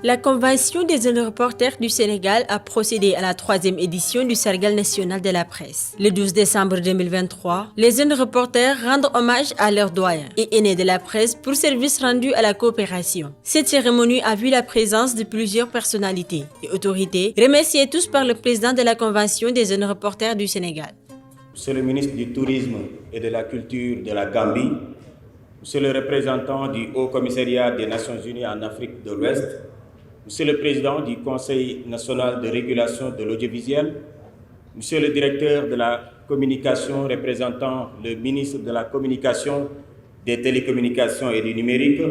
La Convention des jeunes reporters du Sénégal a procédé à la 3e édition du Sargal national de la presse. Le 12 décembre 2023, les jeunes reporters rendent hommage à leurs doyens et aînés de la presse pour services rendus à la coopération. Cette cérémonie a vu la présence de plusieurs personnalités et autorités, remerciées tous par le président de la Convention des jeunes reporters du Sénégal. Monsieur le ministre du Tourisme et de la Culture de la Gambie, Monsieur le représentant du Haut Commissariat des Nations Unies en Afrique de l'Ouest, Monsieur le Président du Conseil national de régulation de l'audiovisuel, Monsieur le directeur de la communication représentant le ministre de la Communication, des télécommunications et du numérique,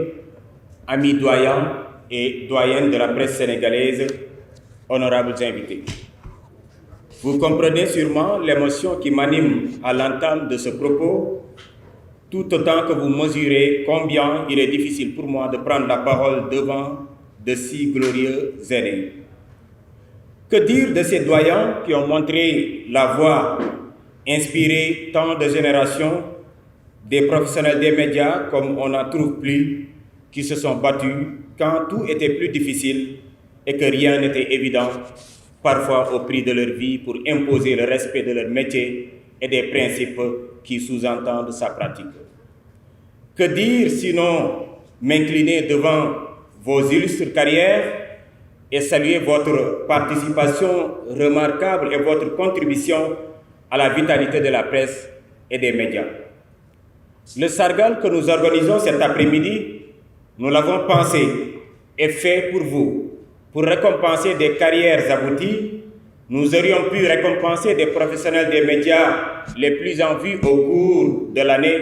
amis doyens et doyennes de la presse sénégalaise, honorables invités. Vous comprenez sûrement l'émotion qui m'anime à l'entame de ce propos, tout autant que vous mesurez combien il est difficile pour moi de prendre la parole devant de si glorieux aînés. Que dire de ces doyens qui ont montré la voie, inspiré tant de générations, des professionnels des médias comme on n'en trouve plus, qui se sont battus quand tout était plus difficile et que rien n'était évident, parfois au prix de leur vie pour imposer le respect de leur métier et des principes qui sous-entendent sa pratique. Que dire sinon m'incliner devant vos illustres carrières et saluer votre participation remarquable et votre contribution à la vitalité de la presse et des médias. Le Sargal que nous organisons cet après-midi, nous l'avons pensé et fait pour vous. Pour récompenser des carrières abouties, nous aurions pu récompenser des professionnels des médias les plus en vue au cours de l'année,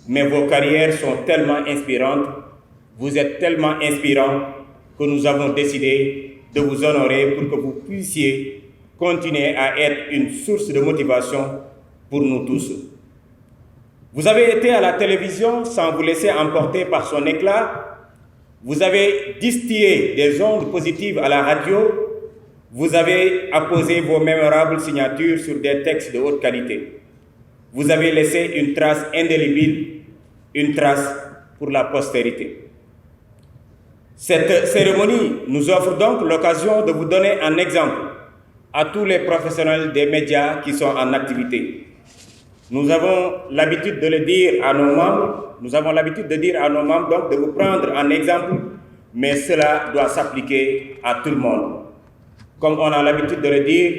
mais vos carrières sont tellement inspirantes, vous êtes tellement inspirants que nous avons décidé de vous honorer pour que vous puissiez continuer à être une source de motivation pour nous tous. Vous avez été à la télévision sans vous laisser emporter par son éclat. Vous avez distillé des ondes positives à la radio. Vous avez apposé vos mémorables signatures sur des textes de haute qualité. Vous avez laissé une trace indélébile, une trace pour la postérité. Cette cérémonie nous offre donc l'occasion de vous donner un exemple à tous les professionnels des médias qui sont en activité. Nous avons l'habitude de le dire à nos membres, donc de vous prendre en exemple, mais cela doit s'appliquer à tout le monde. Comme on a l'habitude de le dire,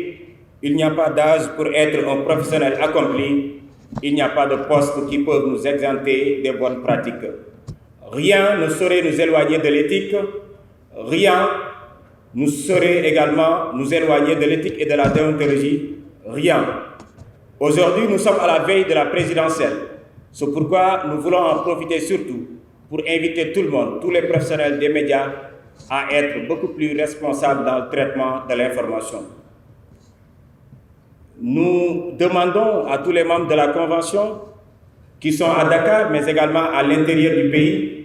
il n'y a pas d'âge pour être un professionnel accompli, il n'y a pas de poste qui peut nous exempter des bonnes pratiques. Rien ne saurait nous éloigner de l'éthique, rien ne saurait également nous éloigner de l'éthique et de la déontologie, rien. Aujourd'hui, nous sommes à la veille de la présidentielle. C'est pourquoi nous voulons en profiter surtout pour inviter tout le monde, tous les professionnels des médias, à être beaucoup plus responsables dans le traitement de l'information. Nous demandons à tous les membres de la Convention qui sont à Dakar, mais également à l'intérieur du pays,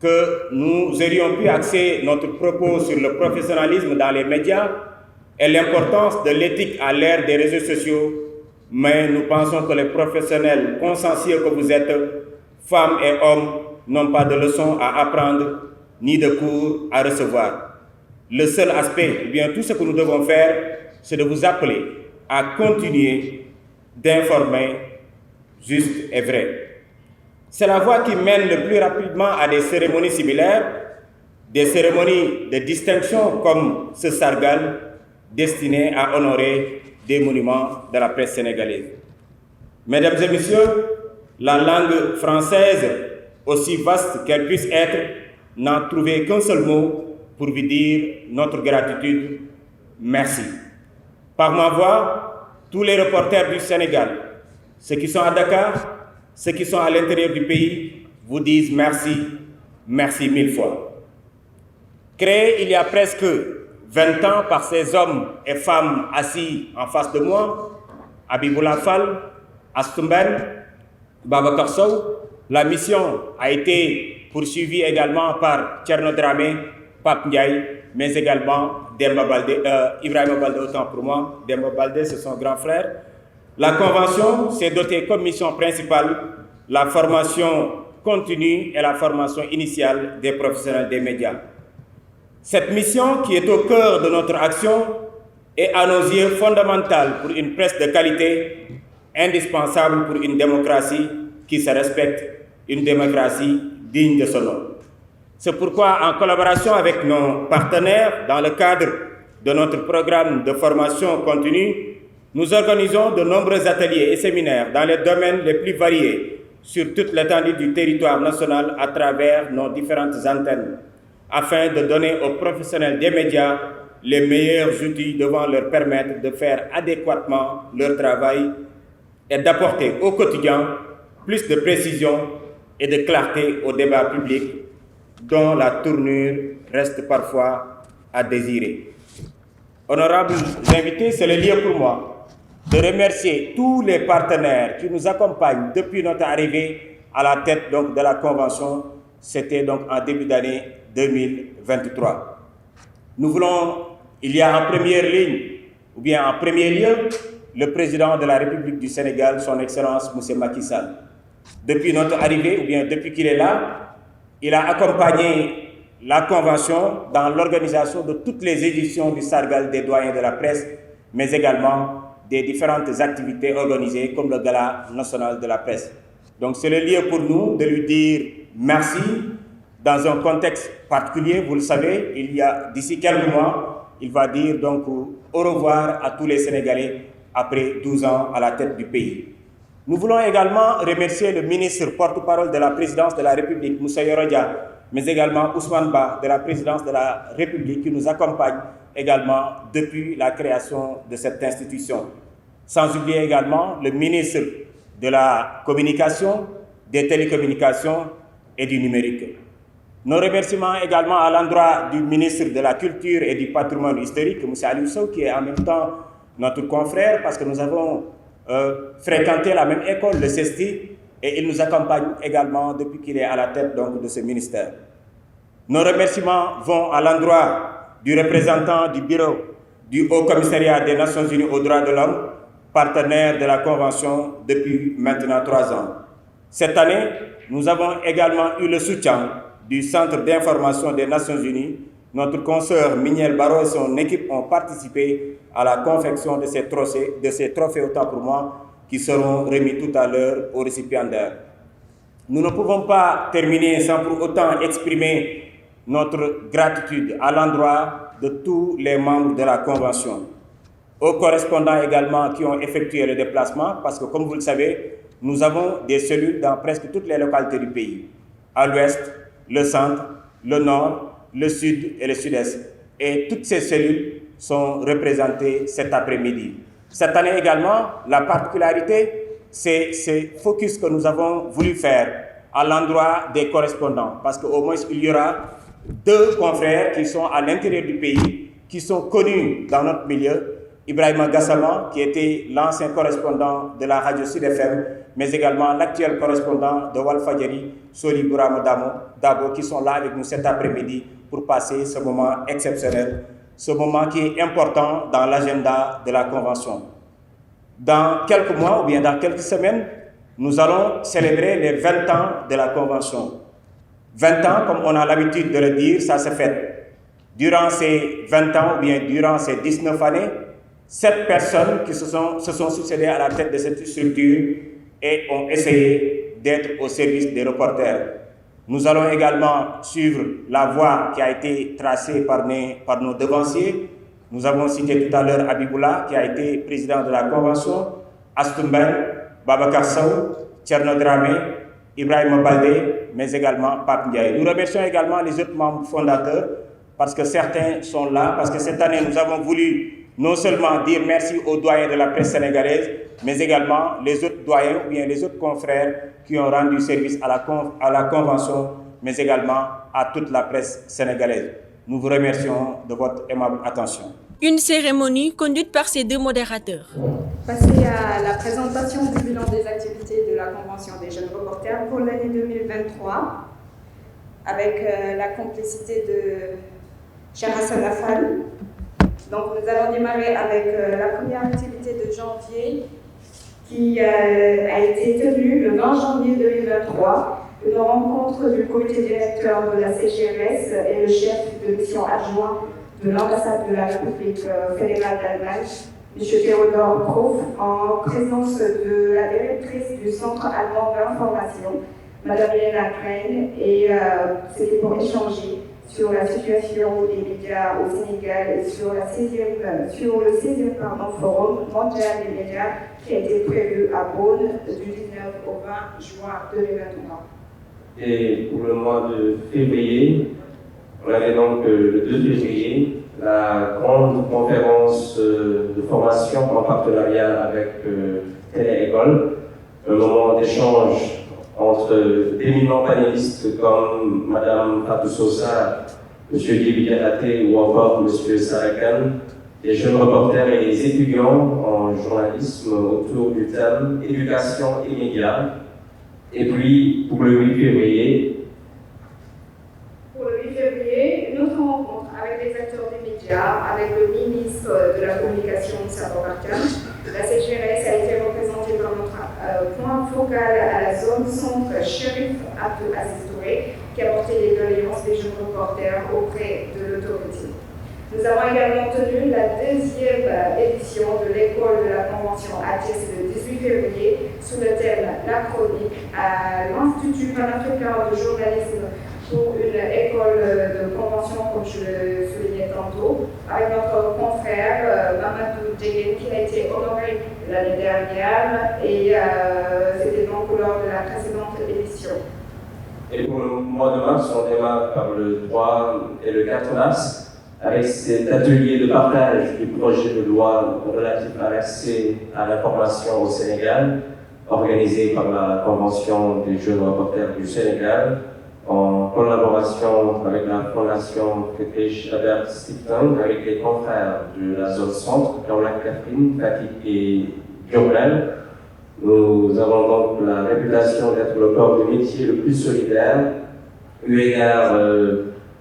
que nous aurions pu axer notre propos sur le professionnalisme dans les médias et l'importance de l'éthique à l'ère des réseaux sociaux, mais nous pensons que les professionnels consciencieux que vous êtes, femmes et hommes, n'ont pas de leçons à apprendre ni de cours à recevoir. Le seul aspect, ou bien tout ce que nous devons faire, c'est de vous appeler à continuer d'informer juste et vrai. C'est la voie qui mène le plus rapidement à des cérémonies similaires, des cérémonies de distinction comme ce Sargal, destiné à honorer des monuments de la presse sénégalaise. Mesdames et messieurs, la langue française, aussi vaste qu'elle puisse être, n'a trouvé qu'un seul mot pour vous dire notre gratitude, merci. Par ma voix, tous les reporters du Sénégal, ceux qui sont à Dakar, ceux qui sont à l'intérieur du pays, vous disent merci, merci 1000 fois. Créé il y a presque 20 ans par ces hommes et femmes assis en face de moi, Habiboula Fall, Astumben, Babacar Sow, la mission a été poursuivie également par Thierno Dramé, Pape Ndiaye, mais également Demba Baldé, Ibrahima Baldé, autant pour moi. Demba Baldé, c'est son grand frère. La Convention s'est dotée comme mission principale la formation continue et la formation initiale des professionnels des médias. Cette mission qui est au cœur de notre action est à nos yeux fondamentale pour une presse de qualité, indispensable pour une démocratie qui se respecte, une démocratie digne de son nom. C'est pourquoi, en collaboration avec nos partenaires dans le cadre de notre programme de formation continue, nous organisons de nombreux ateliers et séminaires dans les domaines les plus variés sur toute l'étendue du territoire national à travers nos différentes antennes, afin de donner aux professionnels des médias les meilleurs outils devant leur permettre de faire adéquatement leur travail et d'apporter au quotidien plus de précision et de clarté au débat public dont la tournure reste parfois à désirer. Honorables invités, c'est le lieu pour moi de remercier tous les partenaires qui nous accompagnent depuis notre arrivée à la tête donc, de la Convention. C'était donc en début d'année 2023. Nous voulons, il y a en première ligne, ou bien en premier lieu, le président de la République du Sénégal, son Excellence M. Macky Sall. Depuis notre arrivée, ou bien depuis qu'il est là, il a accompagné la Convention dans l'organisation de toutes les éditions du Sargal des doyens de la presse, mais également des différentes activités organisées comme le Gala national de la presse. Donc c'est le lieu pour nous de lui dire merci dans un contexte particulier. Vous le savez, il y a d'ici quelques mois, il va dire donc au revoir à tous les Sénégalais après 12 ans à la tête du pays. Nous voulons également remercier le ministre porte-parole de la présidence de la République, Moussa Yorodia, mais également Ousmane Ba de la présidence de la République qui nous accompagne également depuis la création de cette institution. Sans oublier également le ministre de la Communication, des Télécommunications et du Numérique. Nos remerciements également à l'endroit du ministre de la Culture et du Patrimoine historique, M. Aliou Sow, qui est en même temps notre confrère, parce que nous avons fréquenté la même école, le CESTI, et il nous accompagne également depuis qu'il est à la tête donc, de ce ministère. Nos remerciements vont à l'endroit du représentant du bureau du Haut Commissariat des Nations Unies aux droits de l'homme, partenaire de la Convention depuis maintenant 3 ans. Cette année, nous avons également eu le soutien du Centre d'information des Nations Unies. Notre consoeur Miniel Barro et son équipe ont participé à la confection de ces trophées autant pour moi, qui seront remis tout à l'heure aux récipiendaires. Nous ne pouvons pas terminer sans pour autant exprimer notre gratitude à l'endroit de tous les membres de la Convention, aux correspondants également qui ont effectué le déplacement, parce que comme vous le savez, nous avons des cellules dans presque toutes les localités du pays, à l'ouest, le centre, le nord, le sud et le sud-est. Et toutes ces cellules sont représentées cet après-midi. Cette année également, la particularité, c'est ce focus que nous avons voulu faire à l'endroit des correspondants, parce qu'au moins il y aura 2 confrères qui sont à l'intérieur du pays, qui sont connus dans notre milieu, Ibrahima Gassama, qui était l'ancien correspondant de la radio Sud FM, mais également l'actuel correspondant de Walfadjri, Soli Bourama Dabo, qui sont là avec nous cet après-midi pour passer ce moment exceptionnel, ce moment qui est important dans l'agenda de la Convention. Dans quelques mois ou bien dans quelques semaines, nous allons célébrer les 20 ans de la Convention. 20 ans, comme on a l'habitude de le dire, ça se fête. Durant ces 20 ans ou bien durant ces 19 années, 7 personnes qui se sont succédées à la tête de cette structure et ont essayé d'être au service des reporters. Nous allons également suivre la voie qui a été tracée par nos devanciers. Nous avons cité tout à l'heure Abiboula, qui a été président de la Convention, Astumben, Babacar Sow, Thierno Dramé, Ibrahima Baldé, mais également Pape Ndiaye. Nous remercions également les autres membres fondateurs, parce que certains sont là, parce que cette année, nous avons voulu non seulement dire merci aux doyens de la presse sénégalaise, mais également les autres doyens ou bien les autres confrères qui ont rendu service à la Convention, mais également à toute la presse sénégalaise. Nous vous remercions de votre aimable attention. Une cérémonie conduite par ces 2 modérateurs. Passer à la présentation du bilan des activités de la Convention des jeunes reporters pour l'année 2023, avec la complicité de Cheikh Hassan Afal. Donc nous allons démarrer avec la première activité de janvier qui a été tenue le 20 janvier 2023 Une rencontre du comité directeur de la CGRS et le chef de mission adjoint de l'ambassade de la République fédérale d'Allemagne, M. Theodor Prof, en présence de la directrice du Centre allemand d'information, Mme Elena Krein, et c'était pour échanger sur la situation des médias au Sénégal et sur le 16e Forum mondial des médias qui a été prévu à Bonn du 19 au 20 juin 2023. Et pour le mois de février, on avait donc le 2 février la grande conférence de formation en partenariat avec Télé-École, un moment d'échange entre d'éminents panélistes comme Mme Fatou Sosa, M. Guy Dialaté ou encore M. Sarakan, des jeunes reporters et des étudiants en journalisme autour du thème éducation et médias. Et puis, pour le 8 février, une autre rencontre avec les acteurs des médias, avec le ministre de la Communication, Sabo Barkan. La CGRS a été représentée par notre point focal à la zone centre, Chérif Abdou Aziz Touré, qui a porté les doléances des jeunes reporters auprès de l'autorité. Nous avons également tenu la 2e édition de l'école de la Convention ATIS le 18 février sous le thème La chronique à l'Institut panafricain de journalisme pour une école de convention, comme je le soulignais tantôt, avec notre confrère Mamadou Djegen qui a été honoré l'année dernière et c'était donc lors de la précédente édition. Et pour le mois de mars, on démarre par le 3 et le 4 mars avec cet atelier de partage du projet de loi relatif à l'accès à l'information au Sénégal, organisé par la Convention des jeunes reporters du Sénégal, en collaboration avec la Fondation Friedrich Ebert Stiftung, avec les confrères de la zone centre, Kaolack, Kaffrine, Fatick et Diourbel. Nous avons donc la réputation d'être le corps de métier le plus solidaire, eu égard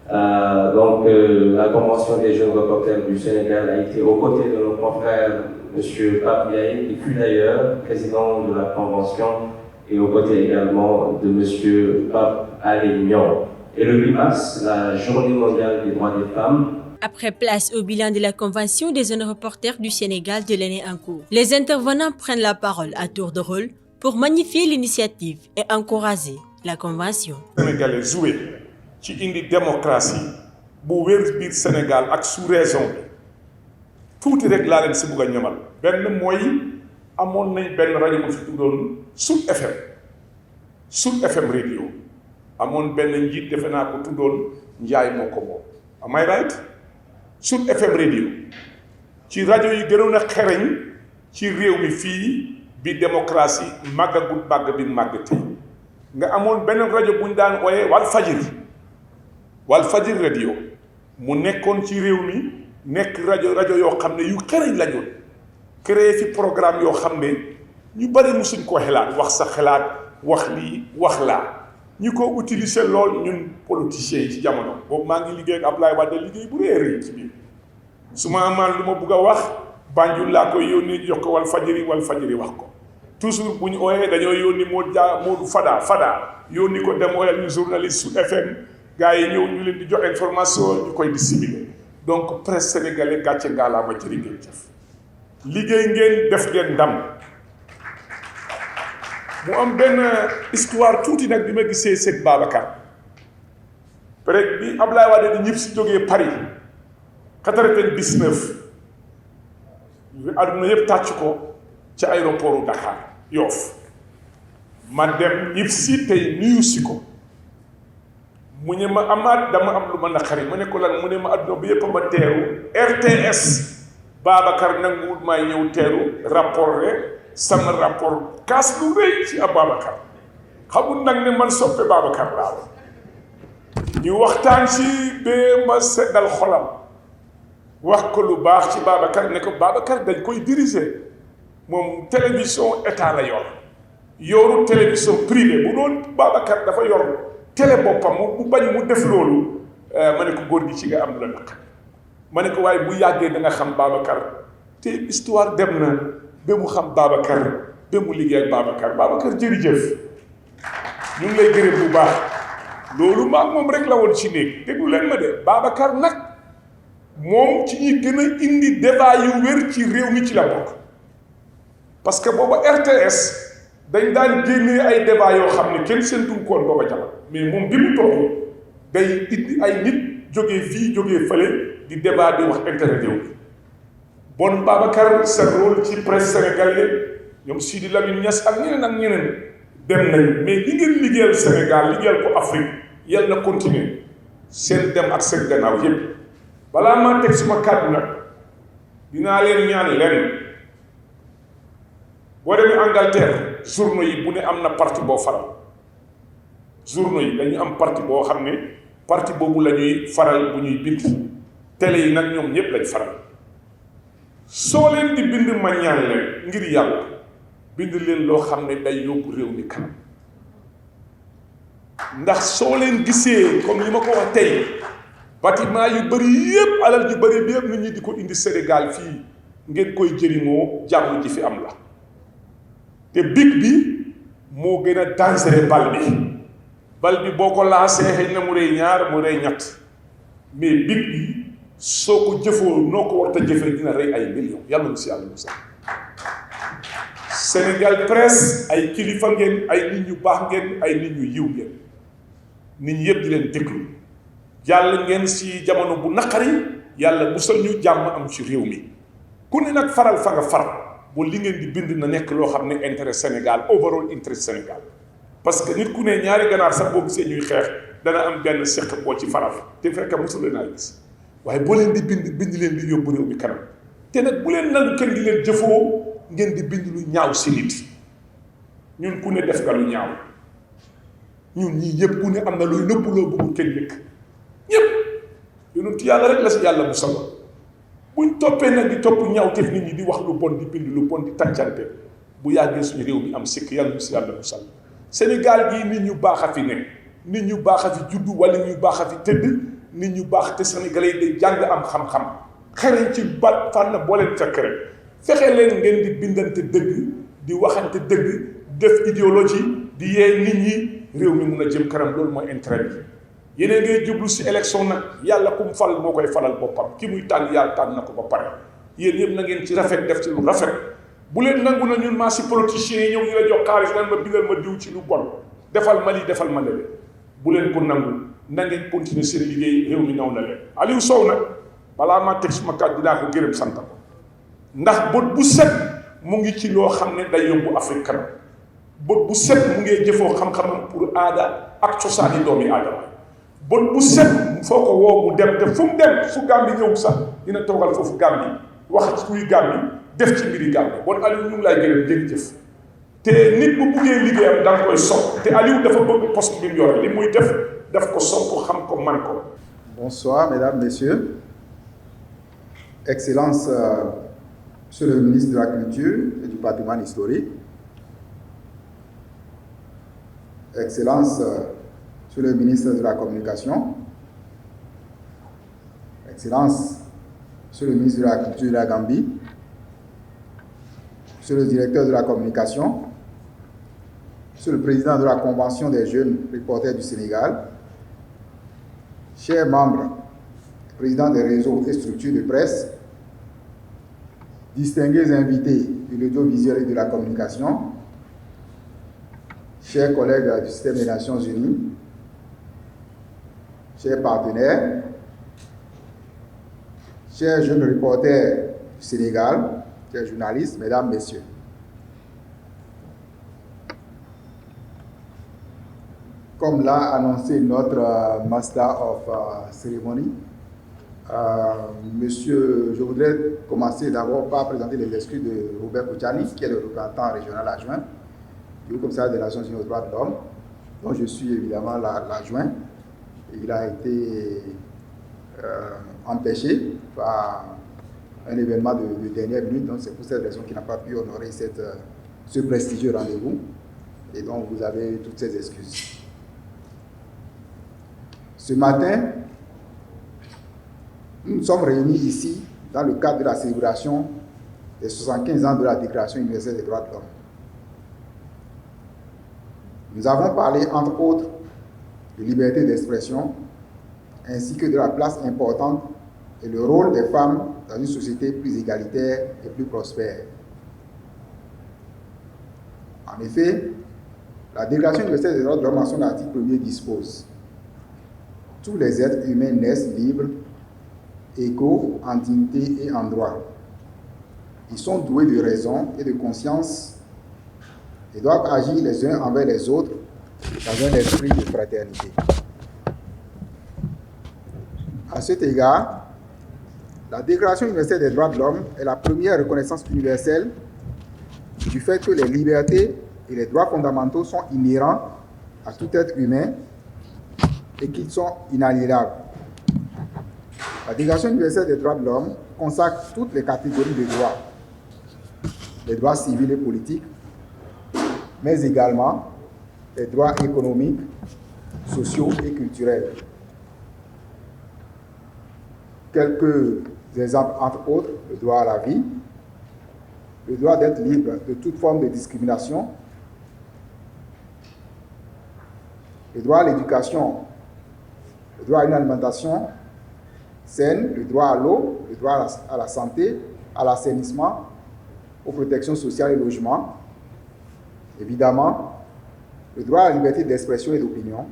la Convention des jeunes reporters du Sénégal a été aux côtés de nos confrères, M. Pape Yaye, qui fut d'ailleurs président de la Convention, et aux côtés également de M. Pape Alignon. Et le 8 mars, la Journée mondiale des droits des femmes. Après place au bilan de la Convention des jeunes reporters du Sénégal de l'année en cours, les intervenants prennent la parole à tour de rôle pour magnifier l'initiative et encourager la Convention. Sénégalais joué ci indi démocratie bu wér biir Sénégal ak sous-région bi tuuti rek laa leen si bugg a ñamal benn mooy amoon nañ benn rajo bu fi tuddoon Sud FM radio amoon benn njiit defe naa ko tuddoon Njaay moo ko moom am I right Sud FM radio ci rajo yi gënoon a xereñ ci réew mi fii bi démocratie màggagut màgg bi màgg tey nga amoon benn rajo bu ñu daan ooyee Walfadjri radio mu nekkoon ci réew mi nekk rajo yoo xam ne yu xereñ lañu créé fi programme yoo xam ne ñu bari musuñ ko xelaat wax sa xelaat wax lii wax laa ñu ko utiliser lool ñun politiciens yi ci jamono boobu maa ngi liggéey ak Ablaye Wade liggéey bu réer ci biir su ma amaan lu ma bugg a wax Banjul laa koy yónni jox ko Walfadjri wax ko toujours bu ñu ooyee dañoo yónni Modou Fada yónni ko dem ooyal ñu journaliste Sud FM gars yi ñëw ñu leen di jox information ñu koy disséminer donc presse sénégalais gàcce ngaalaama jërë ngeen jëf liggéey ngeen def ngeen ndam mu am benn histoire tuuti nag bi ma gisee Seck Babacar peut-être bi Ablaye Wade di ñëpp si jógee Paris 99 àdduna yëpp tàcc ko ci aéroportu Dakar Yoff ma dem ñëpp si tey nuyu si ko mu ne ma amaat dama am lu ma naqari ma ne ko lan mu ne ma adduna bi yëpp ma teeru RTS Babacar nanguwul may ñëw teeru rapport sama rapport kaas lu rëy ci Babacar xamul nag ne man soppe Babacar laa ñu waxtaan ci ba ma seddal xolam wax ko lu baax ci Babacar ne ko Babacar dañ koy diriger moom télévision état la yoru télévision privée bu doon Babacar dafa yor télé boppam mu bañ mu def loolu ma ne ko góor gi ci nga am lu la naq ma ne ko waaye bu yàggee da nga xam Babacar te histoire dem na ba mu xam Babacar ba mu liggéey ak Babacar jërëjëf ñu ngi lay gërëm bu baax loolu maag moom rek la woon ci néeg déglu leen ma de Babacar nag moom ci ñi gën a indi débat yu wér ci réew mi ci la bokk parce que booba RTS dañ daan génnee ay débat yoo xam ne kenn seentu koon booba jamono mais moom bi mu toog day indi ay nit jógee fii jógee fële di débat di wax intérêt réew mi bon Babacar sa rôle ci presse sénégalaise ñoom Sidi Lamine Niass ak ñeneen dem nañ mais li ngeen liggéeyal Sénégal liggéeyal ko Afrique yàlla na continuer seen dem ak seen gannaaw yépp balaa maa teg suma kàddu nag dinaa leen ñaan leen boo demee Angleterre journaux yi bu ne am na parti boo faral journaux yi dañu am parti boo xam ne parti boobu la ñuy faral bu ñuy bind télé yi nag ñoom ñépp lañ faral soo leen di bind ma ñaan leen ngir yàlla bind leen loo xam ne day yóbbu réew mi kanam ndax soo leen gisee comme ni ma ko wax tey bâtiment yu bëri yëpp alal yu bëri bi yëpp nit ñi di ko indi Sénégal fii ngeen koy jëriñoo jàmm ji fi am la te big bi moo gën a dangereux bal bi boo ko laasee xëy na mu rey ñaar mu rey ñett mais big bi soo ko jëfoo noo ko war a jëfee dina rey ay millions yàlla na si yàlla musal Sénégal presse ay kilifa ngeen ay nit ñu baax ngeen ay nit ñu yiw ngeen nit ñi yëpp di leen déglu yàlla ngeen si jamono bu naqari yàlla musal ñu jàmm am ci réew mi ku ne nag faral fa nga far ba li ngeen di bind na nekk loo xam ne intérêt Sénégal overall intérêt Sénégal parce que nit ku ne ñaari ganaar sax boo gisee ñuy xeex dana am benn seq boo ci faral te fekk mosul leen a gis waaye boo leen di bind leen di yóbbu réew mi kanam te nag bu leen nangu kenn di leen jëfoo ngeen di bind lu ñaaw si nit ñun ku ne def nga lu ñaaw ñun ñii yëpp ku ne am na looy nëpp loo bëggul kenn yëkk ñëpp yonent yàlla rek la si yàlla mu solo buñ toppee nag di topp ñaaw te nit ñi di wax lu bon di bind lu bon di tàccante bu yàggee suñu réew mi am sikk yàlla mu si yàlla mu sall Sénégal gii nit ñu baax a fi ne nit ñu baax a fi juddu wala ñu baax a fi tëdd nit ñu baax te Sénégalais yi day jàng am xam-xam xereñ ci bat fànn boo leen fekk rek fexe leen ngeen di bindante dëgg di waxante dëgg def idéologie di yee nit ñi réew mi mun a jëm kanam loolu mooy intérêt bi yeneen ngay jublu si élection nag yàlla ku mu fal moo koy falal boppam ki muy tànn yàlla tànn na ko ba pare yéen yëpp na ngeen ci rafet def ci lu rafet bu leen nangu na ñun maa si politiciens yi ñëw ñu la jox xaalis nan ma bindal ma diw ci lu bon defal ma lii defal ma lele bu leen ko nangu na ngeen continuer seen liggéey réew mi naw na leen Aliou Sow nag balaa maa teg suma kàddu dinaa ko gërëm sant ko ndax bët bu set mu ngi ci loo xam ne day yóbbu Afrique kanam bët bu set mu ngi jëfoo xam-xamam pour aada ak cosaani doomi aadama bët bu set foo ko woo mu dem te fu mu dem fu Gàmbi ñëw sax dina toogal foofu Gàmbi wax ci kuy Gàmbi def ci mbiri Gàmbi bon Aliou ñu ngi lay gërëm jërëjëf te nit bu buggee liggéeyam da nga koy sopp te Aliou dafa bëgg poste bi mu yore li muy def ko sopp xam ko man ko. Bonsoir mesdames, messieurs. Excellence, Monsieur le ministre de la Culture et du Patrimoine historique. Excellence, Monsieur le ministre de la Communication. Excellence, Monsieur le ministre de la Culture de la Gambie. Monsieur le directeur de la Communication. Monsieur le président de la Convention des jeunes reporters du Sénégal. Chers membres, présidents des réseaux et structures de presse, distingués invités de l'audiovisuel et de la communication, chers collègues du système des Nations Unies, chers partenaires, chers jeunes reporters du Sénégal, chers journalistes, mesdames, messieurs. Comme l'a annoncé notre Master of Ceremony, monsieur, je voudrais commencer d'abord par présenter les excuses de Robert Koutiani, qui est le représentant régional adjoint du Haut-Commissariat des Nations Unies aux droits de l'homme, dont je suis évidemment l'adjoint. Il a été empêché par un événement de dernière minute, donc c'est pour cette raison qu'il n'a pas pu honorer ce prestigieux rendez-vous. Et donc vous avez toutes ces excuses. Ce matin, nous nous sommes réunis ici dans le cadre de la célébration des 75 ans de la Déclaration universelle des droits de l'homme. Nous avons parlé, entre autres, de liberté d'expression, ainsi que de la place importante et le rôle des femmes dans une société plus égalitaire et plus prospère. En effet, la Déclaration universelle des droits de l'homme, en son article 1er, dispose: tous les êtres humains naissent libres, égaux en dignité et en droit. Ils sont doués de raison et de conscience et doivent agir les uns envers les autres dans un esprit de fraternité. À cet égard, la Déclaration universelle des droits de l'homme est la première reconnaissance universelle du fait que les libertés et les droits fondamentaux sont inhérents à tout être humain et qu'ils sont inaliénables. La Déclaration universelle des droits de l'homme consacre toutes les catégories de droits, les droits civils et politiques, mais également les droits économiques, sociaux et culturels. Quelques exemples, entre autres, le droit à la vie, le droit d'être libre de toute forme de discrimination, le droit à l'éducation, le droit à une alimentation saine, le droit à l'eau, le droit à la santé, à l'assainissement, aux protections sociales et logement, évidemment, le droit à la liberté d'expression et d'opinion,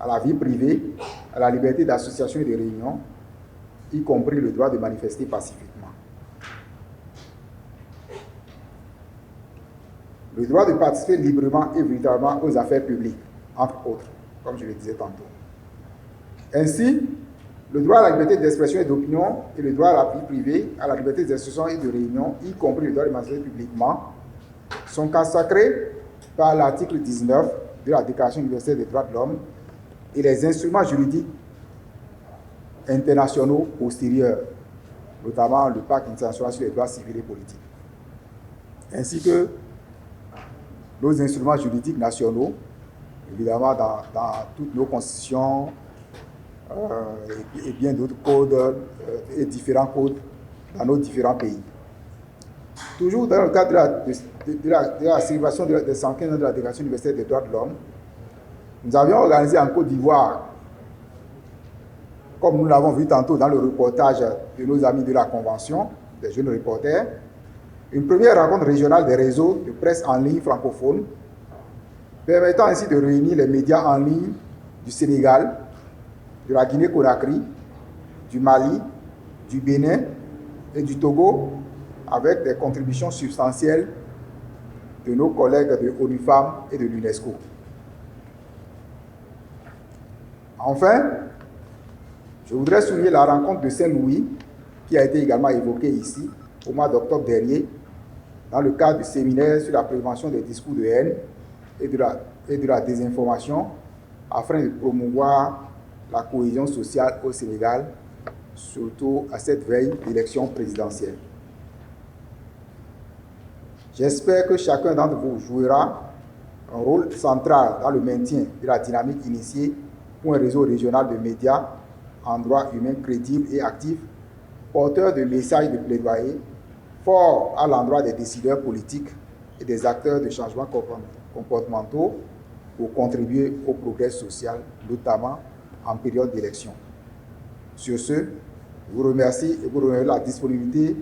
à la vie privée, à la liberté d'association et de réunion, y compris le droit de manifester pacifiquement. Le droit de participer librement et véritablement aux affaires publiques, entre autres, comme je le disais tantôt. Ainsi, le droit à la liberté d'expression et d'opinion et le droit à la vie privée, à la liberté d'association et de réunion, y compris le droit de manifester publiquement, sont consacrés par l'article 19 de la Déclaration universelle des droits de l'homme et les instruments juridiques internationaux postérieurs, notamment le Pacte international sur les droits civils et politiques, ainsi que nos instruments juridiques nationaux, évidemment dans toutes nos constitutions et bien d'autres codes et différents codes dans nos différents pays. Toujours dans le cadre de la célébration des 115 ans de la Déclaration universelle des droits de l'homme, nous avions organisé en Côte d'Ivoire, comme nous l'avons vu tantôt dans le reportage de nos amis de la Convention, des jeunes reporters, une première rencontre régionale des réseaux de presse en ligne francophone, permettant ainsi de réunir les médias en ligne du Sénégal, de la Guinée-Conakry, du Mali, du Bénin et du Togo, avec des contributions substantielles de nos collègues de ONU Femmes et de l'UNESCO. Enfin, je voudrais souligner la rencontre de Saint-Louis, qui a été également évoquée ici, au mois d'octobre dernier, dans le cadre du séminaire sur la prévention des discours de haine et de la désinformation, afin de promouvoir la cohésion sociale au Sénégal, surtout à cette veille d'élection présidentielle. J'espère que chacun d'entre vous jouera un rôle central dans le maintien de la dynamique initiée pour un réseau régional de médias en droits humains crédibles et actifs, porteur de messages de plaidoyer forts à l'endroit des décideurs politiques et des acteurs de changements comportementaux pour contribuer au progrès social, notamment en période d'élection. Sur ce, je vous remercie et vous remercie la disponibilité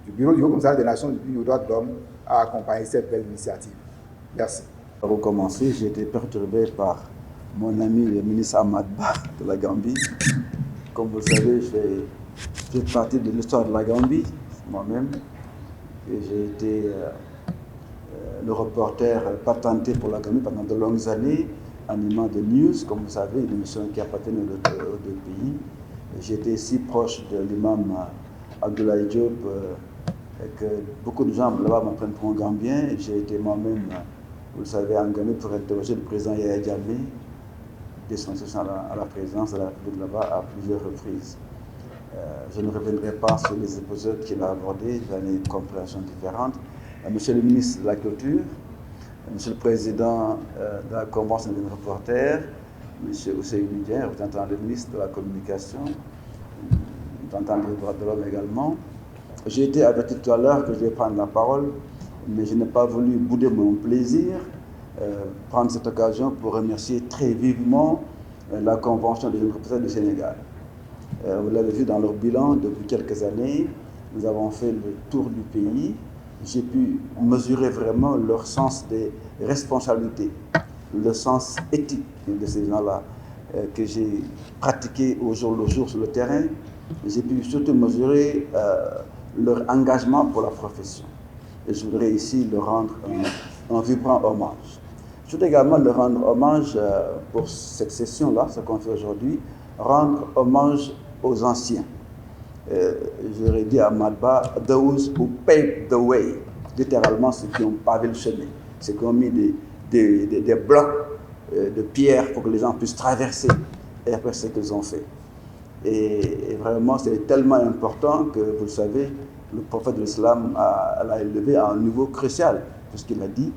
du Bureau du Haut-Commissariat des Nations Unies aux droits de l'homme à accompagner cette belle initiative. Merci. Pour commencer, j'ai été perturbé par mon ami le ministre Ahmad Ba de la Gambie. Comme vous le savez, je fais partie de l'histoire de la Gambie, moi-même. Et j'ai été le reporter patenté pour la Gambie pendant de longues années, animant de news, comme vous savez, une émission qui appartenait aux deux pays. J'ai été si proche de l'imam Abdoulaye Diop que beaucoup de gens là-bas m'apprennent pour un Gambien. J'ai été moi-même, vous le savez, en Gambie pour interroger le président Yahya Jammeh, de son accession à la présidence de la République là-bas à plusieurs reprises. Je ne reviendrai pas sur les épisodes qu'il a abordés dans les compréhensions différentes. Monsieur le ministre de la Culture, Monsieur le Président de la Convention des reporters, Monsieur Ousseynou Ndiaye, représentant le ministre de la Communication, représentant les droits de l'homme également. J'ai été averti tout à l'heure que je vais prendre la parole, mais je n'ai pas voulu bouder mon plaisir prendre cette occasion pour remercier très vivement la Convention des jeunes reporters du Sénégal. Vous l'avez vu dans leur bilan depuis quelques années, nous avons fait le tour du pays. J'ai pu mesurer vraiment leur sens des responsabilités, le sens éthique de ces gens-là que j'ai pratiqué au jour le jour sur le terrain. J'ai pu surtout mesurer leur engagement pour la profession. Et je voudrais ici leur rendre un vibrant hommage. Je voudrais également leur rendre hommage pour cette session-là, ce qu'on fait aujourd'hui, rendre hommage aux anciens. J'aurais dit à Madba, those who paved the way, littéralement ceux qui ont pavé le chemin, ceux qui ont mis des blocs de pierre pour que les gens puissent traverser et après ce qu'ils ont fait. Et vraiment, c'est tellement important que, vous le savez, le prophète de l'islam l'a élevé à un niveau crucial, puisqu'il a dit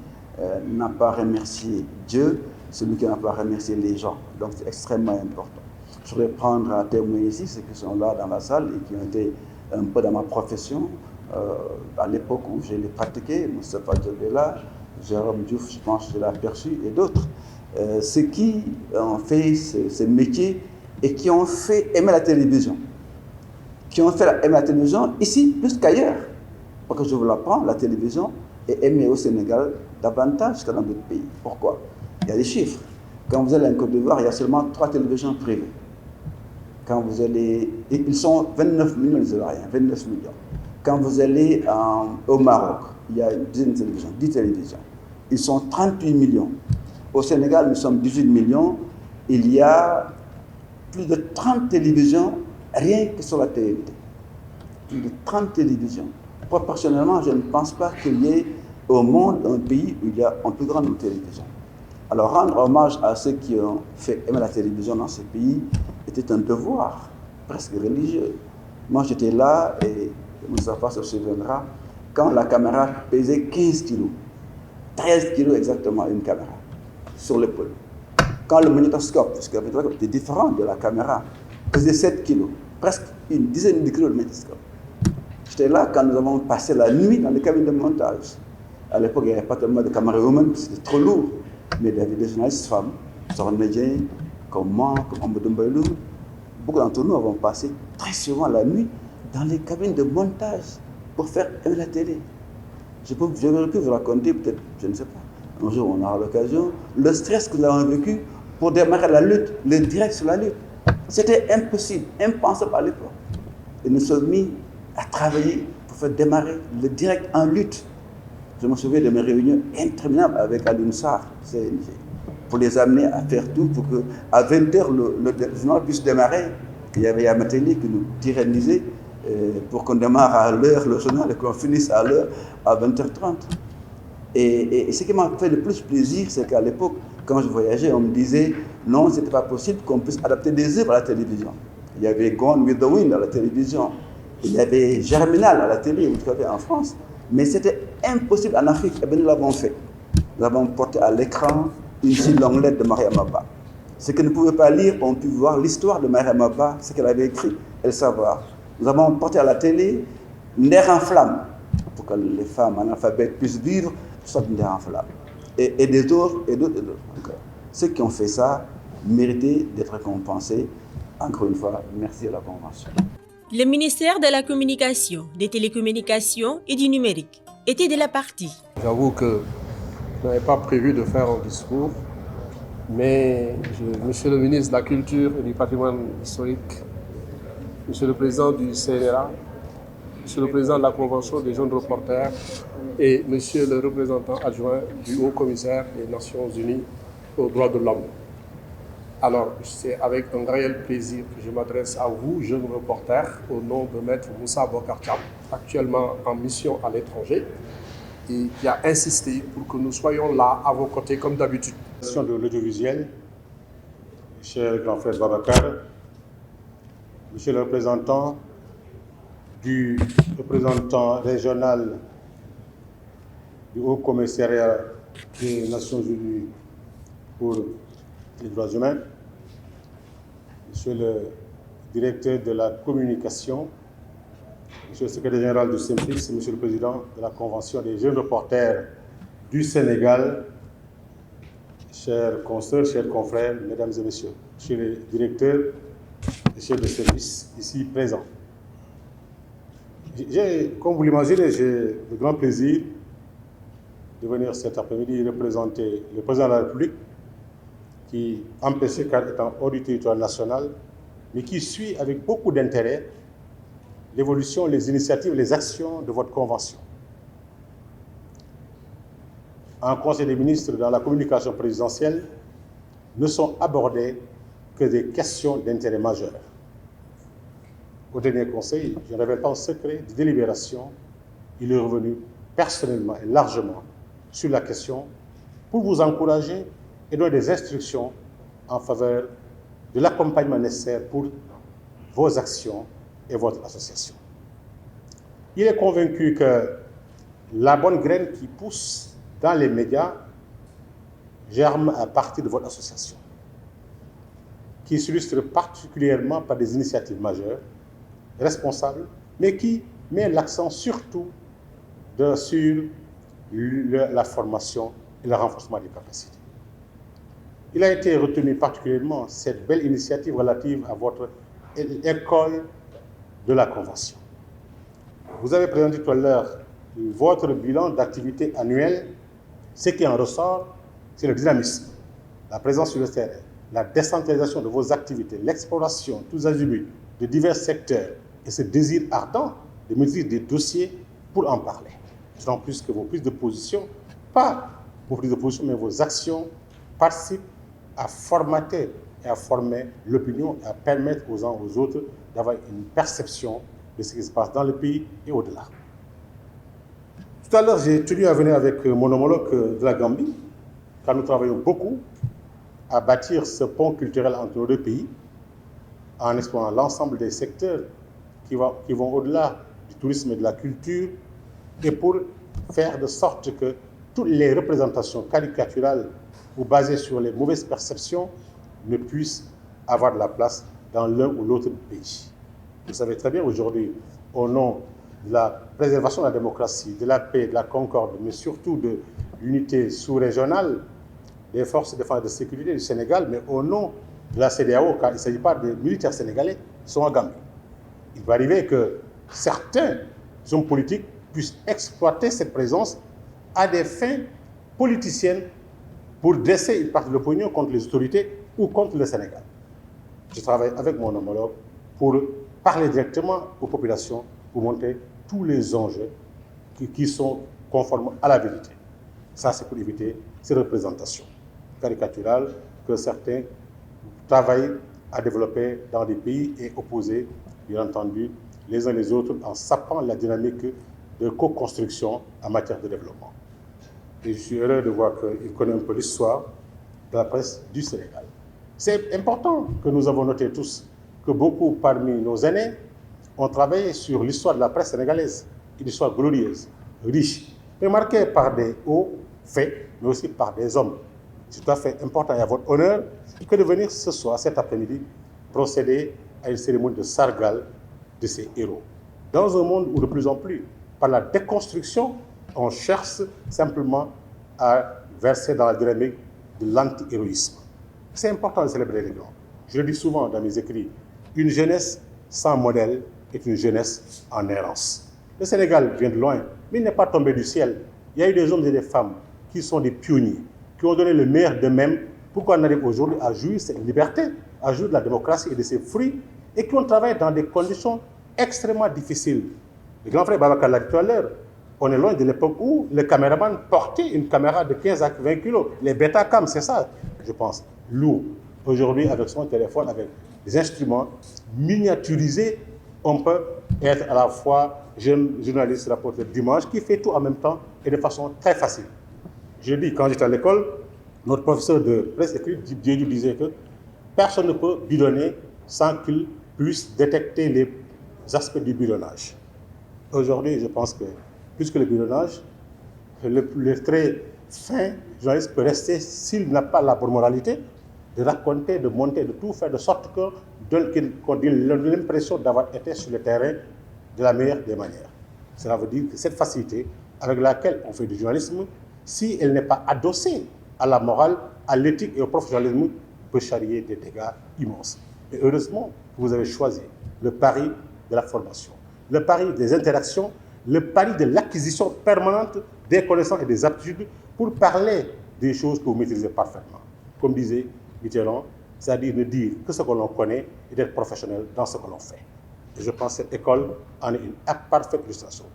n'a pas remercié Dieu, celui qui n'a pas remercié les gens. Donc c'est extrêmement important. Je voudrais prendre à témoin ici ceux qui sont là dans la salle et qui ont été un peu dans ma profession à l'époque où je l'ai pratiqué. Moustapha Diobela, Jérôme Diouf, je pense que je l'ai aperçu, et d'autres. Ceux qui ont fait ce métier et qui ont fait aimer la télévision. Qui ont fait aimer la télévision ici plus qu'ailleurs. Parce que je vous l'apprends, la télévision est aimée au Sénégal davantage que dans d'autres pays. Pourquoi? Il y a des chiffres. Quand vous allez en Côte d'Ivoire, il y a seulement 3 télévisions privées. Quand vous allez... Ils sont 29 millions les Ivoiriens, 29 millions. Quand vous allez au Maroc, il y a une dizaine de télévisions, 10 télévisions. Ils sont 38 millions. Au Sénégal, nous sommes 18 millions. Il y a plus de 30 télévisions, rien que sur la TNT. Plus de 30 télévisions. Proportionnellement, je ne pense pas qu'il y ait au monde un pays où il y a un plus grand nombre de télévisions. Alors, rendre hommage à ceux qui ont fait aimer la télévision dans ce pays était un devoir presque religieux. Moi, j'étais là, et Moustapha se souviendra, quand la caméra pesait 15 kilos. 13 kilos exactement, une caméra, sur l'épaule. Quand le magnétoscope, parce que le magnétoscope était différent de la caméra, pesait 7 kilos, presque une dizaine de kilos de magnétoscope. J'étais là quand nous avons passé la nuit dans les cabines de montage. À l'époque, il n'y avait pas tellement de caméramans, c'était trop lourd. Mais il y avait des journalistes femmes, Soron Medjen, comme moi, comme Amadou Mbaylou. Beaucoup d'entre nous avons passé très souvent la nuit dans les cabines de montage pour faire aimer la télé. J'aurais pu vous raconter, peut-être, je ne sais pas, un jour on aura l'occasion, le stress que nous avons vécu pour démarrer la lutte, le direct sur la lutte. C'était impossible, impensable à l'époque. Et nous sommes mis à travailler pour faire démarrer le direct en lutte. Je me souviens de mes réunions interminables avec Alioune Sarr, pour les amener à faire tout pour qu'à 20h, le journal puisse démarrer. Il y avait Yamateli qui nous tyrannisait pour qu'on démarre à l'heure le journal et qu'on finisse à l'heure à 20h30. Et ce qui m'a fait le plus plaisir, c'est qu'à l'époque, quand je voyageais, on me disait non, ce n'était pas possible qu'on puisse adapter des œuvres à la télévision. Il y avait Gone with the Wind à la télévision. Il y avait Germinal à la télé, vous savez, en France. Mais c'était impossible en Afrique. Et bien, nous l'avons fait. Nous avons porté à l'écran une si longue lettre de Mariama Ba. Ceux qui ne pouvaient pas lire ont pu voir l'histoire de Mariama Ba, ce qu'elle avait écrit, et le savoir. Nous avons porté à la télé Nder en flamme, pour que les femmes analphabètes puissent vivre, soit Nder en flamme. Et des autres, et d'autres, et d'autres. Donc, ceux qui ont fait ça méritaient d'être récompensés. Encore une fois, merci à la Convention. Le ministère de la Communication, des Télécommunications et du Numérique était de la partie. J'avoue que je n'avais pas prévu de faire un discours, mais Monsieur le ministre de la Culture et du Patrimoine historique, Monsieur le Président du CNRA, Monsieur le Président de la Convention des jeunes reporters et Monsieur le représentant adjoint du Haut-Commissaire des Nations Unies aux droits de l'homme. Alors, c'est avec un réel plaisir que je m'adresse à vous, jeunes reporters, au nom de Maître Moussa Bokar Thiam, actuellement en mission à l'étranger, et qui a insisté pour que nous soyons là à vos côtés comme d'habitude. De l'audiovisuel, cher grand frère Babacar, monsieur le représentant régional du Haut Commissariat des Nations Unies pour les droits humains, monsieur le directeur de la communication, monsieur le secrétaire général du CEMPIX, monsieur le président de la Convention des jeunes reporters du Sénégal, chers consoeurs, chers confrères, mesdames et messieurs, monsieur le directeur et chefs de service ici présents. Comme vous l'imaginez, j'ai le grand plaisir de venir cet après-midi représenter le président de la République qui, empêché car étant hors du territoire national, mais qui suit avec beaucoup d'intérêt l'évolution, les initiatives, les actions de votre convention. En Conseil des ministres, dans la communication présidentielle, ne sont abordées que des questions d'intérêt majeur. Au dernier Conseil, je ne révèle pas un secret de délibération, il est revenu personnellement et largement sur la question pour vous encourager et donner des instructions en faveur de l'accompagnement nécessaire pour vos actions et votre association. Il est convaincu que la bonne graine qui pousse dans les médias germe à partir de votre association, qui s'illustre particulièrement par des initiatives majeures, responsables, mais qui met l'accent surtout sur la formation et le renforcement des capacités. Il a été retenu particulièrement cette belle initiative relative à votre école de la Convention. Vous avez présenté tout à l'heure votre bilan d'activité annuelle. Ce qui en ressort, c'est le dynamisme, la présence sur le terrain, la décentralisation de vos activités, l'exploration, tous azimuts de divers secteurs et ce désir ardent de maîtriser des dossiers pour en parler. D'autant plus que vos prises de position, pas vos prises de position, mais vos actions participent à formater et à former l'opinion et à permettre aux uns aux autres d'avoir une perception de ce qui se passe dans le pays et au-delà. Tout à l'heure, j'ai tenu à venir avec mon homologue de la Gambie, car nous travaillons beaucoup à bâtir ce pont culturel entre nos deux pays, en explorant l'ensemble des secteurs qui vont au-delà du tourisme et de la culture, et pour faire de sorte que toutes les représentations caricaturales ou basées sur les mauvaises perceptions ne puissent avoir de la place dans l'un ou l'autre pays. Vous savez très bien aujourd'hui, au nom de la préservation de la démocratie, de la paix, de la concorde, mais surtout de l'unité sous-régionale des forces de défense et de sécurité du Sénégal, mais au nom de la CEDEAO, car il ne s'agit pas de militaires sénégalais qui sont en Gambie. Il va arriver que certains hommes politiques puissent exploiter cette présence à des fins politiciennes pour dresser une partie de l'opinion contre les autorités ou contre le Sénégal. Je travaille avec mon homologue pour parler directement aux populations, pour montrer tous les enjeux qui sont conformes à la vérité. Ça, c'est pour éviter ces représentations caricaturales que certains travaillent à développer dans des pays et opposer, bien entendu, les uns les autres en sapant la dynamique de co-construction en matière de développement. Et je suis heureux de voir qu'il connaît un peu l'histoire de la presse du Sénégal. C'est important que nous avons noté tous que beaucoup parmi nos aînés ont travaillé sur l'histoire de la presse sénégalaise, une histoire glorieuse, riche, mais marquée par des hauts faits, mais aussi par des hommes. C'est tout à fait important et à votre honneur que de venir ce soir, cet après-midi, procéder à une cérémonie de sargal de ces héros. Dans un monde où de plus en plus, par la déconstruction, on cherche simplement à verser dans la dynamique de l'anti-héroïsme. C'est important de célébrer les grands. Je le dis souvent dans mes écrits, une jeunesse sans modèle est une jeunesse en errance. Le Sénégal vient de loin, mais il n'est pas tombé du ciel. Il y a eu des hommes et des femmes qui sont des pionniers, qui ont donné le meilleur d'eux-mêmes pour qu'on arrive aujourd'hui à jouir de cette liberté, à jouir de la démocratie et de ses fruits, et qui ont travaillé dans des conditions extrêmement difficiles. Le grand frère Babacar l'a dit tout à l'heure, on est loin de l'époque où le caméraman portait une caméra de 15 à 20 kilos. Les Betacam, c'est ça, je pense, lourd. Aujourd'hui, avec son téléphone, avec des instruments miniaturisés, on peut être à la fois jeune journaliste, rapporteur d'image, qui fait tout en même temps et de façon très facile. Je dis, quand j'étais à l'école, notre professeur de presse écrite disait que personne ne peut bidonner sans qu'il puisse détecter les aspects du bidonnage. Aujourd'hui, je pense que, plus que le bidonnage, le très fin journaliste peut rester, s'il n'a pas la bonne moralité, de raconter, de monter, de tout faire, de sorte qu'on donne l'impression d'avoir été sur le terrain de la meilleure des manières. Cela veut dire que cette facilité avec laquelle on fait du journalisme, si elle n'est pas adossée à la morale, à l'éthique et au professionnalisme peut charrier des dégâts immenses. Et heureusement, vous avez choisi le pari de la formation, le pari des interactions, le pari de l'acquisition permanente des connaissances et des aptitudes pour parler des choses que vous maîtrisez parfaitement. Comme disait Mitterrand, c'est-à-dire ne dire que ce que l'on connaît et d'être professionnel dans ce que l'on fait. Et je pense que cette école en est une parfaite illustration.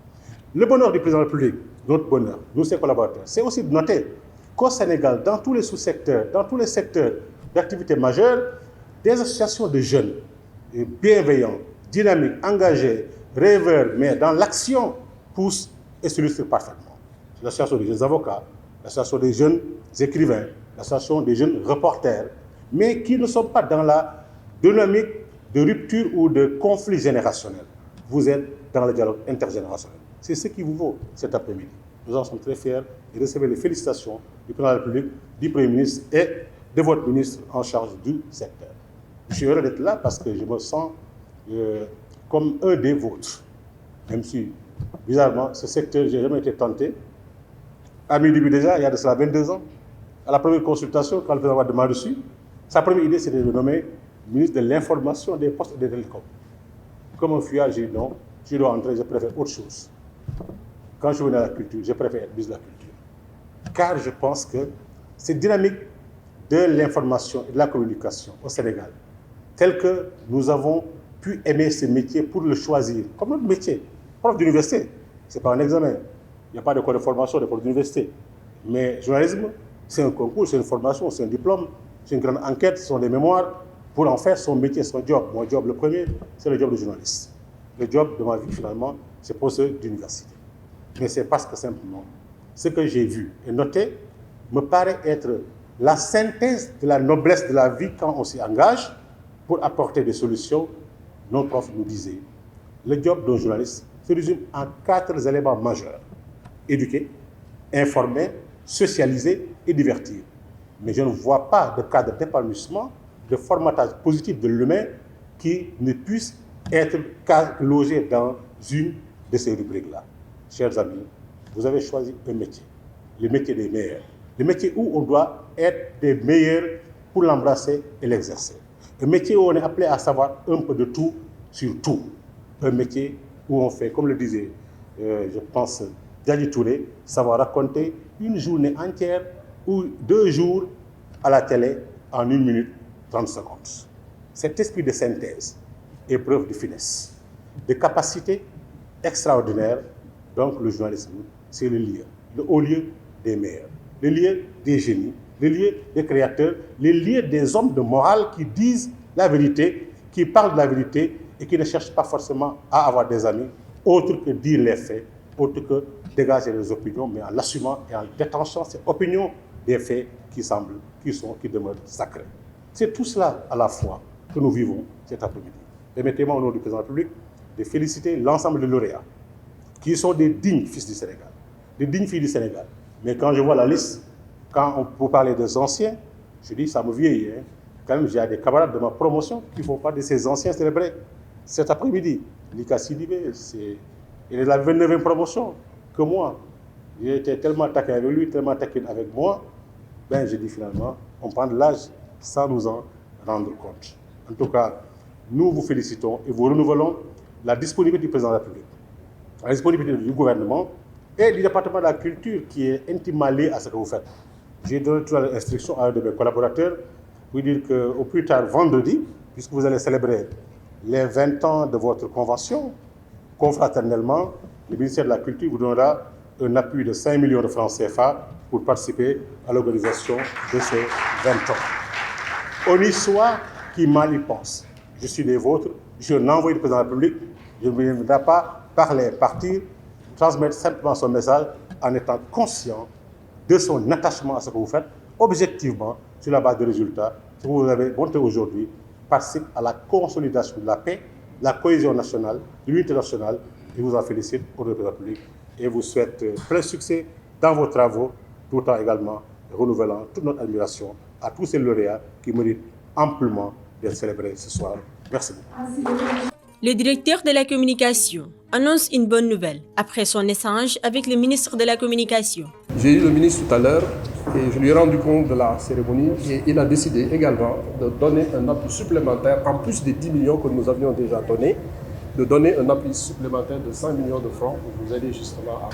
Le bonheur du président de la République, notre bonheur, nous ses collaborateurs, c'est aussi de noter qu'au Sénégal, dans tous les sous-secteurs, dans tous les secteurs d'activité majeure, des associations de jeunes bienveillants, dynamiques, engagés, rêveurs, mais dans l'action, poussent et s'illustrent parfaitement. L'association des jeunes avocats, l'association des jeunes écrivains, l'association des jeunes reporters, mais qui ne sont pas dans la dynamique de rupture ou de conflit générationnel. Vous êtes dans le dialogue intergénérationnel. C'est ce qui vous vaut cet après-midi. Nous en sommes très fiers et recevez les félicitations du président de la République, du Premier ministre et de votre ministre en charge du secteur. Je suis heureux d'être là parce que je me sens comme un des vôtres. Même si, bizarrement, ce secteur, je n'ai jamais été tenté. À mes débuts déjà, il y a de cela 22 ans, à la première consultation, quand le président m'a demandé dessus, sa première idée, c'était de nommer ministre de l'Information, des Postes et des Télécoms. Comme un fuyard, j'ai dit non, je dois entrer, je préfère autre chose. Quand je suis venu à la culture, je préfère être ministre de la culture. Car je pense que cette dynamique de l'information et de la communication au Sénégal, tel que nous avons pu aimer ce métier pour le choisir, comme notre métier, prof d'université, ce n'est pas un examen, il n'y a pas de cours de formation de prof d'université. Mais journalisme, c'est un concours, c'est une formation, c'est un diplôme, c'est une grande enquête, ce sont des mémoires, pour en faire son métier, son job. Mon job, le premier, c'est le job de journaliste. Le job de ma vie, finalement, c'est professeur d'université. Mais c'est parce que simplement, ce que j'ai vu et noté me paraît être la synthèse de la noblesse de la vie quand on s'y engage pour apporter des solutions. Nos profs nous disaient, le job d'un journaliste se résume en 4 éléments majeurs. Éduquer, informer, socialiser et divertir. Mais je ne vois pas de cadre d'épanouissement, de formatage positif de l'humain qui ne puisse être logé dans une de ces rubriques-là. Chers amis, vous avez choisi un métier, le métier des meilleurs, le métier où on doit être des meilleurs pour l'embrasser et l'exercer. Un métier où on est appelé à savoir un peu de tout sur tout. Un métier où on fait, comme le disait, je pense, Djadji Touré, savoir raconter une journée entière ou 2 jours à la télé en 1 minute 30 secondes. Cet esprit de synthèse est preuve de finesse, de capacité extraordinaire. Donc le journalisme, c'est le lieu, le haut lieu des meilleurs, le lieu des génies, le lieu des créateurs, le lieu des hommes de morale qui disent la vérité, qui parlent de la vérité et qui ne cherchent pas forcément à avoir des amis, autre que dire les faits, autre que dégager les opinions, mais en l'assumant et en détachant ces opinions des faits qui demeurent sacrés. C'est tout cela à la fois que nous vivons cet après-midi. Permettez-moi au nom du président de la République de féliciter l'ensemble des lauréats qui sont des dignes fils du Sénégal, des dignes filles du Sénégal. Mais quand je vois la liste, quand on peut parler des anciens, je dis ça me vieillit. Quand même, j'ai des camarades de ma promotion qui font part de ces anciens célébrés cet après-midi. Lika Sidibé, il est de la 29e promotion que moi. J'ai été tellement taquin avec lui, tellement taquin avec moi. Ben, j'ai dit finalement, on prend de l'âge sans nous en rendre compte. En tout cas, nous vous félicitons et vous renouvelons la disponibilité du président de la République, la disponibilité du gouvernement et du département de la culture qui est intimement lié à ce que vous faites. J'ai donné toute l'instruction à un de mes collaborateurs pour dire qu'au plus tard vendredi, puisque vous allez célébrer les 20 ans de votre convention, confraternellement, le ministère de la Culture vous donnera un appui de 5 millions de francs CFA pour participer à l'organisation de ces 20 ans. On y soit qui mal y pense. Je suis des vôtres, je suis un envoyé du président de la République, je ne viendrai pas parler, partir, transmettre simplement son message en étant conscient de son attachement à ce que vous faites, objectivement, sur la base des résultats. Ce que vous avez montré aujourd'hui participe à la consolidation de la paix, la cohésion nationale, de l'unité nationale. Je vous en félicite au nom de la République et vous souhaite plein succès dans vos travaux, tout en également renouvelant toute notre admiration à tous ces lauréats qui méritent amplement d'être célébrés ce soir. Merci beaucoup. Le directeur de la communication annonce une bonne nouvelle après son échange avec le ministre de la Communication. J'ai eu le ministre tout à l'heure Et je lui ai rendu compte de la cérémonie et il a décidé également de donner un appui supplémentaire, en plus des 10 millions que nous avions déjà donnés, de donner un appui supplémentaire de 100 millions de francs pour vous aider justement à...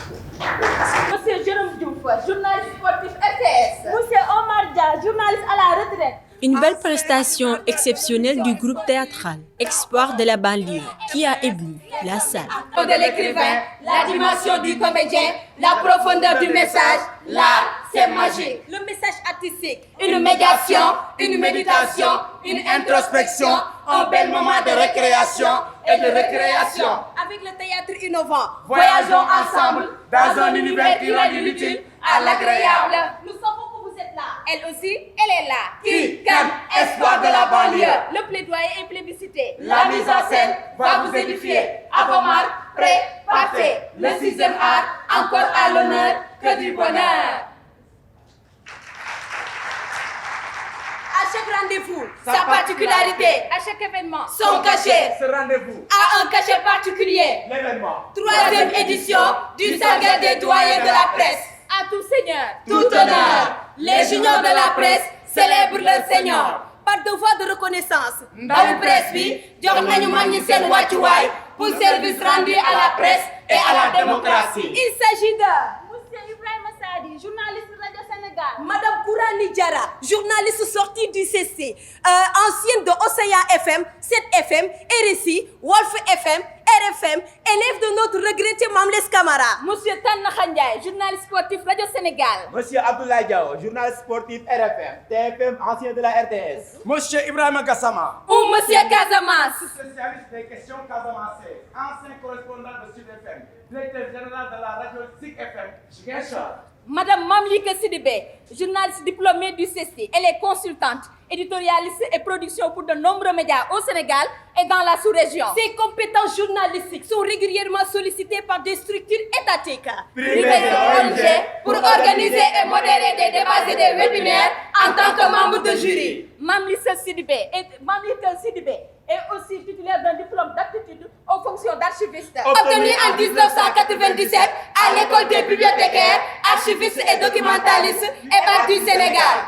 Monsieur Jérôme Diouf, journaliste sportif RTS. Monsieur Omar Dia, journaliste à la retraite. Une belle prestation exceptionnelle du groupe théâtral Espoir de la banlieue qui a ébloui la salle. De l'écrivain, la dimension du comédien, la profondeur du message, l'art, c'est magique. Le message artistique, une médiation, une méditation, une introspection, un bel moment de récréation et de récréation. Avec le théâtre innovant, voyageons ensemble dans un univers qui rend l'utile à l'agréable. Nous savons que vous êtes là. Elle aussi, elle est là. Qui, comme Espoir de la banlieue. Le plaidoyer est plébiscité. La mise en scène va vous édifier. À vos marques, prêt, parfait. Le 6e art, encore à l'honneur, que du bonheur. À chaque rendez-vous, sa particularité. À chaque événement, son cachet. Ce rendez-vous A un cachet particulier. L'événement. 3e édition du Sargal des doyens de la presse. À tout seigneur, tout honneur. Les juniors de la presse célèbrent leur seigneur. Par devoir de reconnaissance, ndawu presse bi jox nañu mag ñi seen wàccuwaay pour service rendu à la presse et à la démocratie. Il s'agit de Monsieur Ibrahima Sadi, journaliste Radio Sénégal. Madame Kourani Diarra, journaliste sortie du CC, ancienne de Océan FM, 7 FM, RSI, Wolf FM, RFM, élève de notre regretté Mamles Camara. Monsieur Tanna Khandiaye, journaliste sportif Radio Sénégal. Monsieur Abdoulaye Diaw, journaliste sportif RFM, TFM, ancien de la RTS. Monsieur Ibrahima Gassama. Ou Monsieur Casamance. Spécialiste des questions casamançaises, ancien correspondant de Sud FM, directeur général de la radio SIC FM, Ziguinchor. Madame Mamlika Sidibé, journaliste diplômée du CC. Elle est consultante, éditorialiste et production pour de nombreux médias au Sénégal et dans la sous-région. Ses compétences journalistiques sont régulièrement sollicitées par des structures étatiques, privées et ONG, pour organiser et modérer des débats et des webinaires en tant que membre de jury. Mamlika Sidibé est aussi titulaire d'un diplôme d'aptitude aux fonctions d'archiviste, obtenu en 1997 à l'école des bibliothécaires, archivistes et documentalistes et du Sénégal.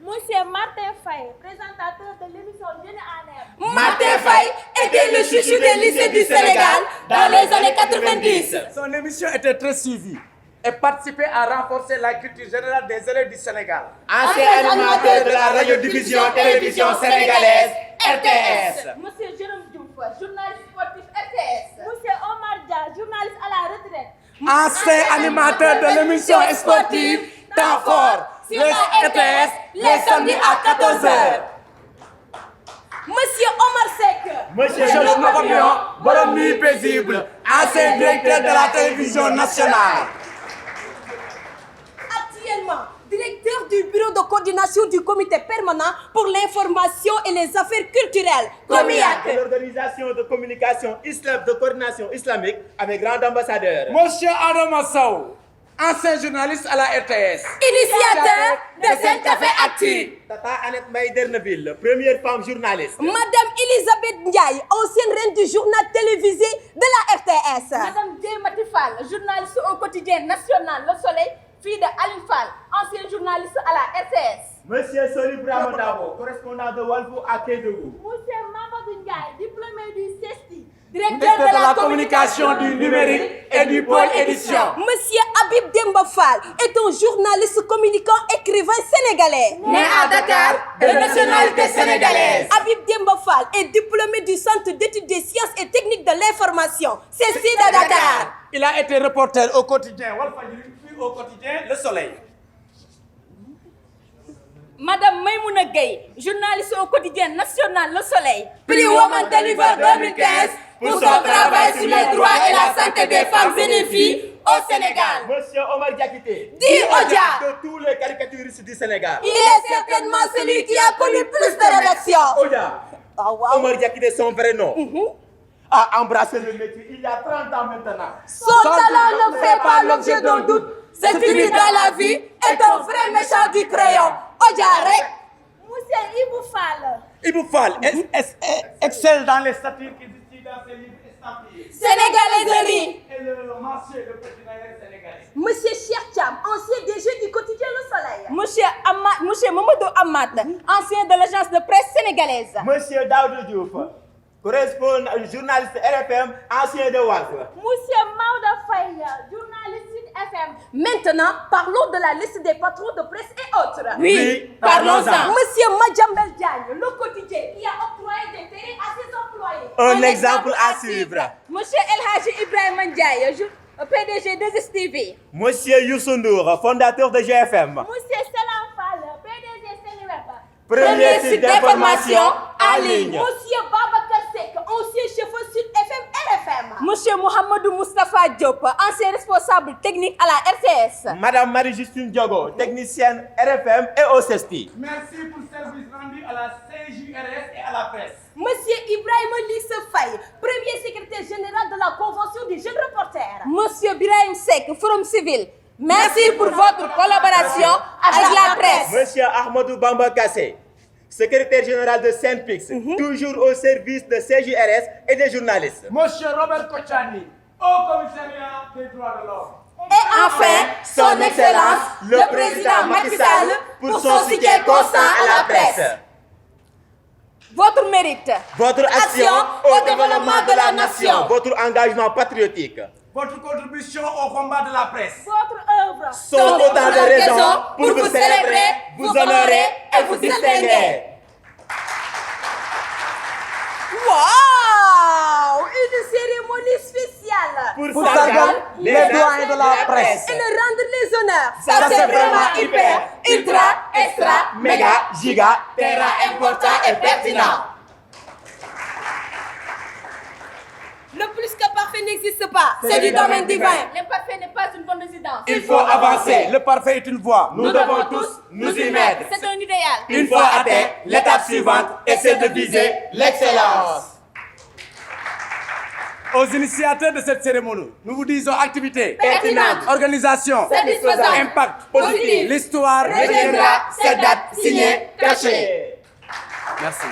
Monsieur Martin Faye, présentateur de l'émission Jeune en Herbe. Martin Faye était le chouchou des lycées du Sénégal dans les années 90. Son émission était très suivie et participait à renforcer la culture générale des élèves du Sénégal. Ancien animateur de la radiodiffusion télévision sénégalaise RTS. Monsieur Jérôme Diouf, journaliste sportif RTS. Monsieur Omar Dia, journaliste à la retraite. Ancien animateur de l'émission sportive Temps Fort sur la RTS les samedis à 14h. Monsieur Omar Seck. Monsieur Georges Napoléon, bonhomme nuit paisible, ancien directeur de la télévision nationale. Actuellement, directeur du bureau de coordination du comité permanent pour l'information et les affaires culturelles, COMIAC. L'organisation de communication islam de coordination islamique avec grand ambassadeur. Monsieur Adama Sow, ancien journaliste à la RTS. Initiateur de Saint-Café Actu. Tata Annette Maïderneville, première femme journaliste. Madame Elisabeth Ndiaye, ancienne reine du journal télévisé de la RTS. Madame Djemati Fall, journaliste au quotidien national Le Soleil, fille de Aline Fall, ancien journaliste à la RTS. Monsieur Soli Bramadabo, correspondant de Walfo à Kédougou. Monsieur Mamadou Ndiaye, diplômé du CESTI, directeur de la communication du numérique et du pôle édition. Monsieur Habib Demba Fall est un journaliste communicant écrivain sénégalais. Né à Dakar, de nationalité sénégalaise. Habib Demba Fall est diplômé du Centre d'études des sciences et techniques de l'information, CESTI de Dakar. Il a été reporter au quotidien Walfadjri, puis au quotidien Le Soleil. Madame Maïmouna Gueye, journaliste au quotidien national Le Soleil, prix Woman Deliver 2015 pour son travail sur les droits et la santé des femmes et des filles au Sénégal. Monsieur Omar Diakité, dit Odia, de tous les caricaturistes du Sénégal. Il est certainement celui qui a connu plus de rédactions. Odia, Omar Diakité, son vrai nom, a embrassé le métier il y a 30 ans maintenant. Son talent ne fait pas l'objet d'un doute. C'est fini dans la vie, est un vrai méchant du crayon. Ojarek. Monsieur Ibou Fall. Ibou Fall excelle dans les satires qui disent dans ses livres estampillés. Sénégalais de riz. Et le marché de petit sénégalais. Monsieur Cheikh Thiam, Monsieur Mamadou Amad, ancien de l'agence de presse sénégalaise. Monsieur Daoud Diouf, correspondant journaliste RFM, ancien de Walf. Monsieur Maouda Faye, journaliste Sud FM. Maintenant, parlons de la liste des patrons de presse et autres. Oui, parlons-en. Monsieur Madjambel Diagne, le quotidien, qui a octroyé des terrains à ses employés. Un exemple à suivre. Monsieur El Hadji Ibrahim Ndiaye, PDG de STV. Monsieur Youssou Ndour, fondateur de GFM. Monsieur Salam Fall, PDG Sénéweb. Premier site d'information en ligne. Monsieur Babacar Seck, ancien chauffeur Sud FM RFM. Monsieur Mohamedou Moustapha Diop, ancien responsable technique à la RTS. Madame Marie-Justine Diogo, technicienne RFM et OCST. Merci pour le service rendu à la CJRS et à la presse. Monsieur Ibrahim Lisse Faye, premier secrétaire général de la Convention des jeunes reporters. Monsieur Birahim Seck, Forum Civil. Merci pour votre collaboration avec la presse. Monsieur Ahmadou Bamba Kassé, secrétaire général de Saint-Pix, toujours au service de CJRS et des journalistes. Monsieur Robert Kochani, au commissariat des droits de l'homme. Et enfin, son Excellence, le président Macky Sall, pour son soutien constant à la presse. Votre mérite, votre action au développement de la nation, votre engagement patriotique, votre contribution au combat de la presse, votre œuvre sont autant de raisons pour vous célébrer, vous honorer et vous distinguer. Wow! Une cérémonie spéciale pour Sargal, les doyens de la presse. Et le rendre les honneurs. Ça c'est vraiment hyper, ultra, extra, méga, giga, terra, important et pertinent. Le plus que parfait n'existe pas. C'est du domaine divin. L'imparfait n'est pas une bonne résidence. Il faut avancer. Le parfait est une voie. Nous devons tous nous y mettre. C'est un idéal. Une fois atteint, l'étape suivante est celle de viser l'excellence. Aux initiateurs de cette cérémonie, nous vous disons activité, pertinente, organisation, satisfaisante, impact, positif. L'histoire retiendra cette date signée, cachée. Merci.